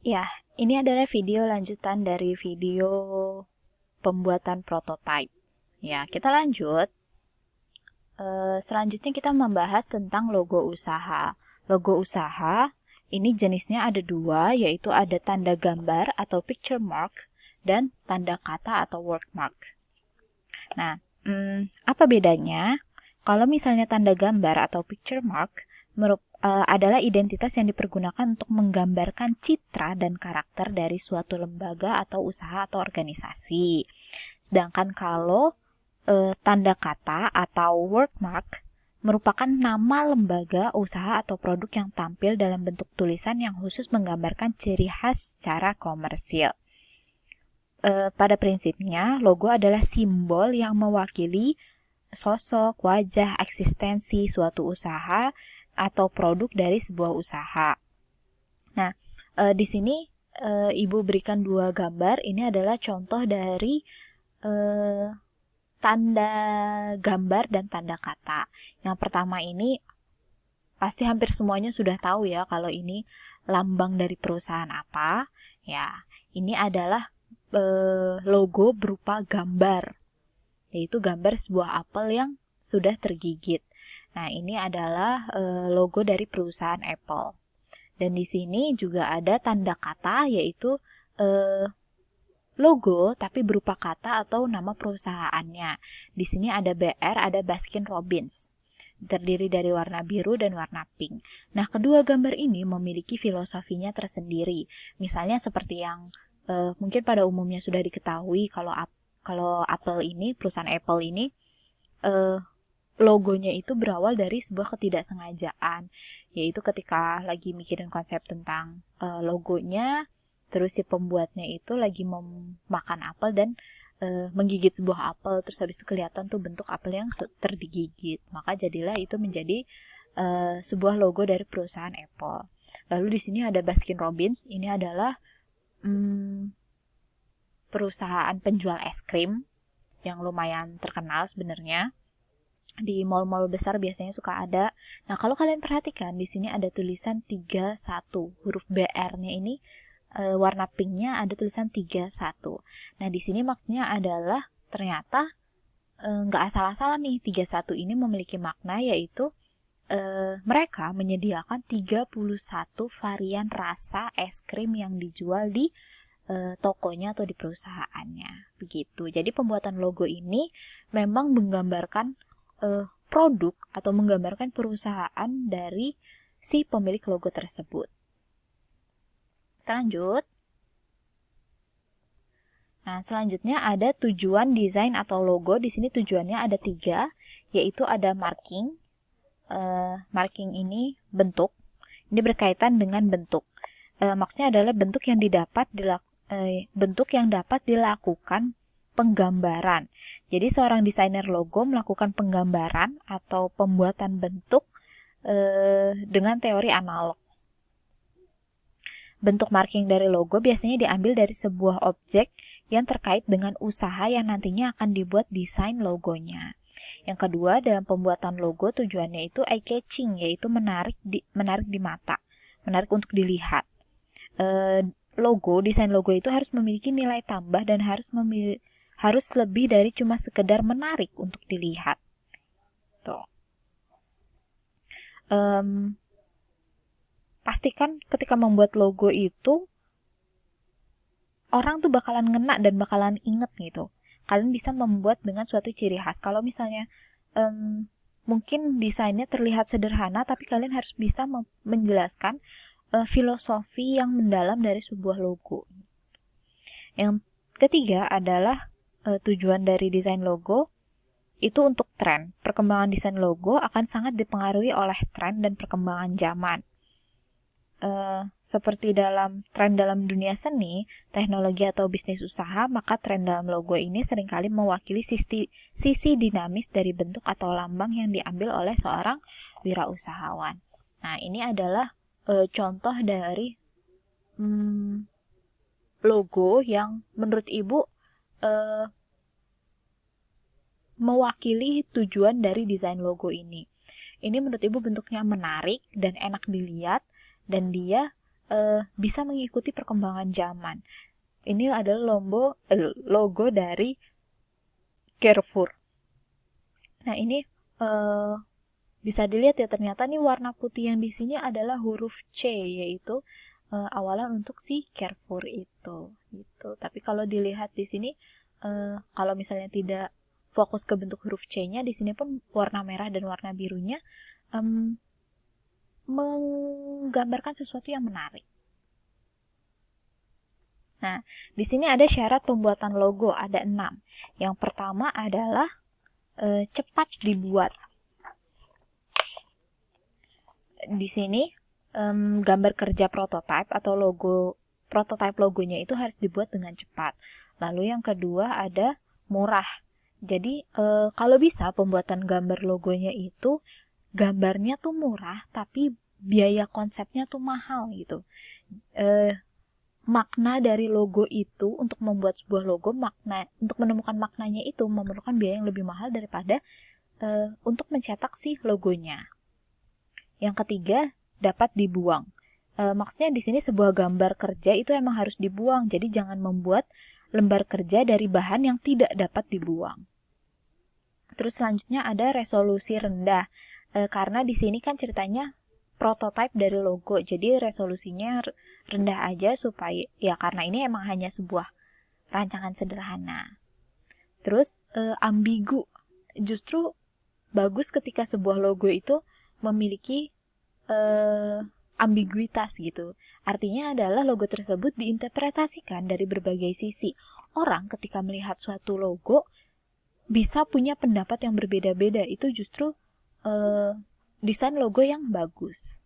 Ya, ini adalah video lanjutan dari video pembuatan prototype. Ya, kita lanjut. Selanjutnya kita membahas tentang logo usaha. Logo usaha ini jenisnya ada dua, yaitu ada tanda gambar atau picture mark dan tanda kata atau word mark. Nah, apa bedanya? Kalau misalnya tanda gambar atau picture mark adalah identitas yang dipergunakan untuk menggambarkan citra dan karakter dari suatu lembaga atau usaha atau organisasi. Sedangkan kalau tanda kata atau word mark merupakan nama lembaga, usaha, atau produk yang tampil dalam bentuk tulisan yang khusus menggambarkan ciri khas secara komersil. Pada prinsipnya, logo adalah simbol yang mewakili sosok, wajah, eksistensi suatu usaha atau produk dari sebuah usaha. Nah, di sini Ibu berikan dua gambar. Ini adalah contoh dari tanda gambar dan tanda kata. Yang pertama ini pasti hampir semuanya sudah tahu ya kalau ini lambang dari perusahaan apa. Ya, ini adalah logo berupa gambar, yaitu gambar sebuah apel yang sudah tergigit. Nah, ini adalah logo dari perusahaan Apple. Dan di sini juga ada tanda kata, yaitu logo tapi berupa kata atau nama perusahaannya. Di sini ada BR, ada Baskin Robbins. Terdiri dari warna biru dan warna pink. Nah, kedua gambar ini memiliki filosofinya tersendiri. Misalnya seperti yang mungkin pada umumnya sudah diketahui kalau Apple ini, perusahaan Apple ini, logonya itu berawal dari sebuah ketidaksengajaan, yaitu ketika lagi mikirin konsep tentang logonya, terus si pembuatnya itu lagi memakan apel dan menggigit sebuah apel, terus habis itu kelihatan tuh bentuk apel yang terdigigit, maka jadilah itu menjadi sebuah logo dari perusahaan Apple. Lalu di sini ada Baskin Robbins, ini adalah perusahaan penjual es krim yang lumayan terkenal sebenarnya. Di mall-mall besar biasanya suka ada. Nah, kalau kalian perhatikan di sini ada tulisan 31. Huruf BR-nya ini warna pinknya ada tulisan 31. Nah, di sini maksudnya adalah ternyata nggak asal-asalan nih. 31 ini memiliki makna, yaitu mereka menyediakan 31 varian rasa es krim yang dijual di tokonya atau di perusahaannya. Begitu. Jadi pembuatan logo ini memang menggambarkan produk atau menggambarkan perusahaan dari si pemilik logo tersebut. Kita lanjut. Nah, selanjutnya ada tujuan desain atau logo. Di sini tujuannya ada 3, yaitu ada marking. Marking ini bentuk. Ini berkaitan dengan bentuk. Maksudnya adalah bentuk yang dapat dilakukan penggambaran. Jadi seorang desainer logo melakukan penggambaran atau pembuatan bentuk dengan teori analog. Bentuk marking dari logo biasanya diambil dari sebuah objek yang terkait dengan usaha yang nantinya akan dibuat desain logonya. Yang kedua, dalam pembuatan logo tujuannya itu eye-catching, yaitu menarik di mata, menarik untuk dilihat. Desain logo itu harus memiliki nilai tambah dan harus lebih dari cuma sekedar menarik untuk dilihat. Tuh. Pastikan ketika membuat logo itu orang tuh bakalan ngena dan bakalan inget gitu. Kalian bisa membuat dengan suatu ciri khas. Kalau misalnya mungkin desainnya terlihat sederhana, tapi kalian harus bisa menjelaskan filosofi yang mendalam dari sebuah logo. Yang ketiga adalah tujuan dari desain logo itu untuk tren. Perkembangan desain logo akan sangat dipengaruhi oleh tren dan perkembangan zaman. Seperti tren dalam dunia seni, teknologi atau bisnis usaha, maka tren dalam logo ini seringkali mewakili sisi dinamis dari bentuk atau lambang yang diambil oleh seorang wirausahawan. Nah, ini adalah contoh dari logo yang menurut Ibu mewakili tujuan dari desain logo ini. Ini menurut Ibu bentuknya menarik dan enak dilihat, dan dia bisa mengikuti perkembangan zaman. Ini adalah logo dari Carrefour. Nah, ini bisa dilihat ya, ternyata nih warna putih yang di sini adalah huruf C, yaitu awalan untuk si Carrefour itu gitu. Tapi kalau dilihat di sini kalau misalnya tidak fokus ke bentuk huruf C-nya, di sini pun warna merah dan warna birunya menggambarkan sesuatu yang menarik. Nah, di sini ada syarat pembuatan logo, ada 6. Yang pertama adalah cepat dibuat. Di sini gambar kerja prototipe atau prototipe logonya itu harus dibuat dengan cepat. Lalu yang kedua ada murah. Jadi kalau bisa pembuatan gambar logonya itu gambarnya tuh murah tapi biaya konsepnya tuh mahal gitu. Makna dari logo itu untuk membuat sebuah logo, untuk menemukan maknanya itu memerlukan biaya yang lebih mahal daripada untuk mencetak si logonya. Yang ketiga, dapat dibuang. Maksudnya di sini sebuah gambar kerja itu emang harus dibuang, jadi jangan membuat lembar kerja dari bahan yang tidak dapat dibuang. Terus selanjutnya ada resolusi rendah, karena di sini kan ceritanya prototipe dari logo, jadi resolusinya rendah aja supaya ya karena ini emang hanya sebuah rancangan sederhana. Terus ambigu, justru bagus ketika sebuah logo itu memiliki ambiguitas gitu. Artinya adalah logo tersebut diinterpretasikan dari berbagai sisi. Orang ketika melihat suatu logo bisa punya pendapat yang berbeda-beda. Itu justru desain logo yang bagus.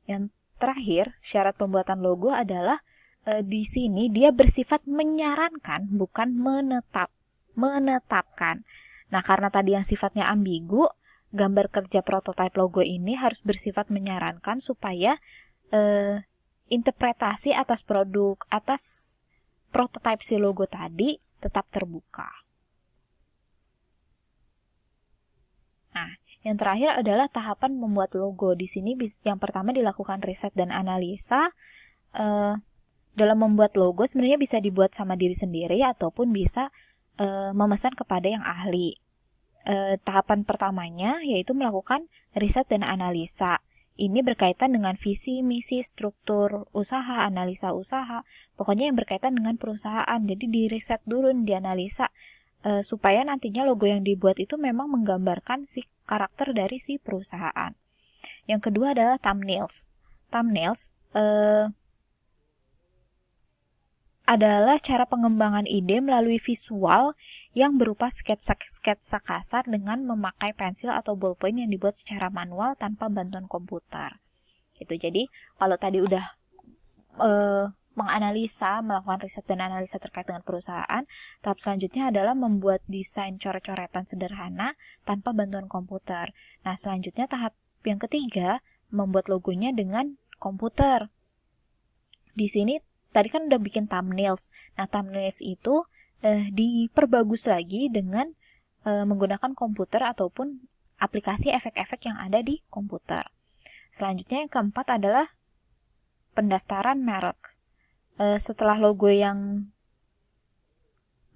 Yang terakhir, syarat pembuatan logo adalah di sini dia bersifat menyarankan, bukan menetapkan. Nah, karena tadi yang sifatnya ambigu, gambar kerja prototipe logo ini harus bersifat menyarankan supaya interpretasi atas prototipe si logo tadi tetap terbuka. Nah, yang terakhir adalah tahapan membuat logo. Di sini yang pertama dilakukan riset dan analisa. Dalam membuat logo sebenarnya bisa dibuat sama diri sendiri ataupun bisa memesan kepada yang ahli. Tahapan pertamanya yaitu melakukan riset dan analisa. Ini berkaitan dengan visi, misi, struktur usaha, analisa usaha, pokoknya yang berkaitan dengan perusahaan. Jadi diriset dulu, dianalisa supaya nantinya logo yang dibuat itu memang menggambarkan si karakter dari si perusahaan. Yang kedua adalah thumbnails. Thumbnails adalah cara pengembangan ide melalui visual yang berupa sketsa-sketsa kasar dengan memakai pensil atau ballpoint yang dibuat secara manual tanpa bantuan komputer. Gitu. Jadi, kalau tadi udah melakukan riset dan analisa terkait dengan perusahaan, tahap selanjutnya adalah membuat desain coret-coretan sederhana tanpa bantuan komputer. Nah, selanjutnya tahap yang ketiga, membuat logonya dengan komputer. Di sini tadi kan udah bikin thumbnails. Nah, thumbnails itu diperbagus lagi dengan menggunakan komputer ataupun aplikasi efek-efek yang ada di komputer. Selanjutnya yang keempat adalah pendaftaran merek. Setelah logo yang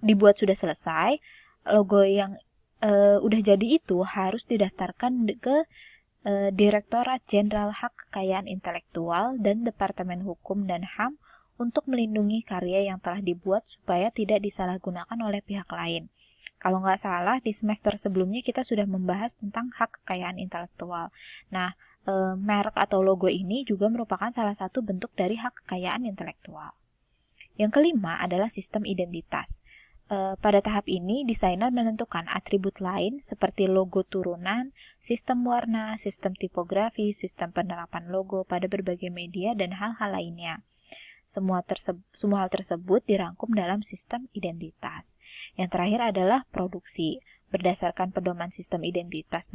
dibuat sudah selesai, logo yang udah jadi itu harus didaftarkan ke Direktorat Jenderal Hak Kekayaan Intelektual dan Departemen Hukum dan HAM untuk melindungi karya yang telah dibuat supaya tidak disalahgunakan oleh pihak lain. Kalau nggak salah, di semester sebelumnya kita sudah membahas tentang hak kekayaan intelektual. Nah, merek atau logo ini juga merupakan salah satu bentuk dari hak kekayaan intelektual. Yang kelima adalah sistem identitas. Pada tahap ini, desainer menentukan atribut lain seperti logo turunan, sistem warna, sistem tipografi, sistem penerapan logo pada berbagai media, dan hal-hal lainnya. Semua hal tersebut dirangkum dalam sistem identitas. Yang terakhir adalah produksi. Berdasarkan pedoman sistem identitas,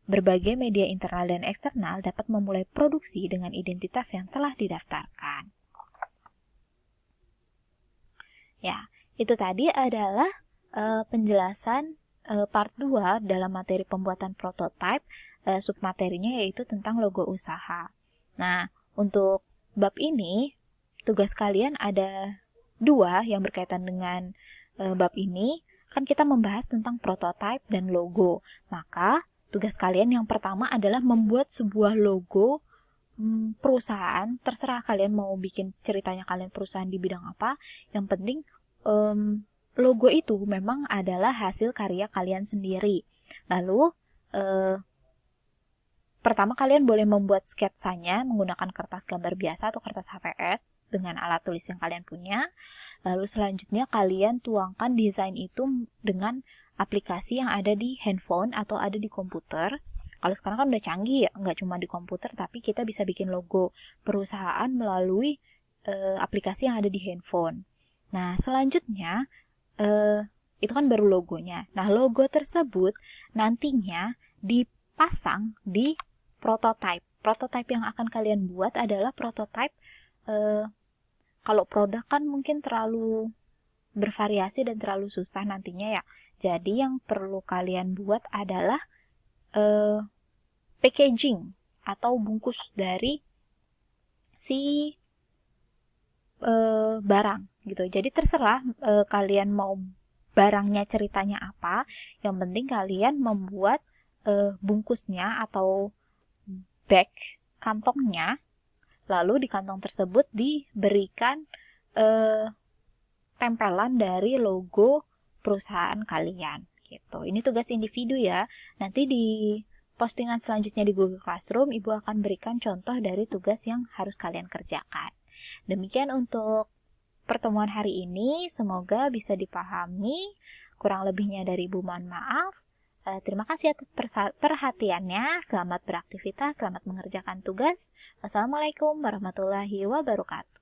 berbagai media internal dan eksternal dapat memulai produksi dengan identitas yang telah didaftarkan. Ya, itu tadi adalah penjelasan part 2 dalam materi pembuatan prototipe. Submaterinya yaitu tentang logo usaha. Nah, Untuk bab ini, tugas kalian ada 2 yang berkaitan dengan bab ini. Kan kita membahas tentang prototype dan logo. Maka, tugas kalian yang pertama adalah membuat sebuah logo perusahaan. Terserah kalian mau bikin ceritanya kalian perusahaan di bidang apa. Yang penting, logo itu memang adalah hasil karya kalian sendiri. Lalu, pertama kalian boleh membuat sketsanya menggunakan kertas gambar biasa atau kertas HVS dengan alat tulis yang kalian punya. Lalu selanjutnya kalian tuangkan desain itu dengan aplikasi yang ada di handphone atau ada di komputer. Kalau sekarang kan udah canggih ya, nggak cuma di komputer, tapi kita bisa bikin logo perusahaan melalui aplikasi yang ada di handphone. Nah, selanjutnya itu kan baru logonya. Nah, logo tersebut nantinya dipasang di prototype. Prototype yang akan kalian buat adalah prototype kalau produk kan mungkin terlalu bervariasi dan terlalu susah nantinya ya. Jadi yang perlu kalian buat adalah packaging atau bungkus dari si barang gitu. Jadi terserah kalian mau barangnya ceritanya apa. Yang penting kalian membuat bungkusnya atau bag kantongnya. Lalu di kantong tersebut diberikan tempelan dari logo perusahaan kalian gitu. Ini tugas individu ya. Nanti di postingan selanjutnya di Google Classroom, Ibu akan berikan contoh dari tugas yang harus kalian kerjakan. Demikian untuk pertemuan hari ini. Semoga bisa dipahami. Kurang lebihnya dari Ibu mohon maaf. Terima kasih atas perhatiannya. Selamat beraktivitas, selamat mengerjakan tugas. Wassalamualaikum warahmatullahi wabarakatuh.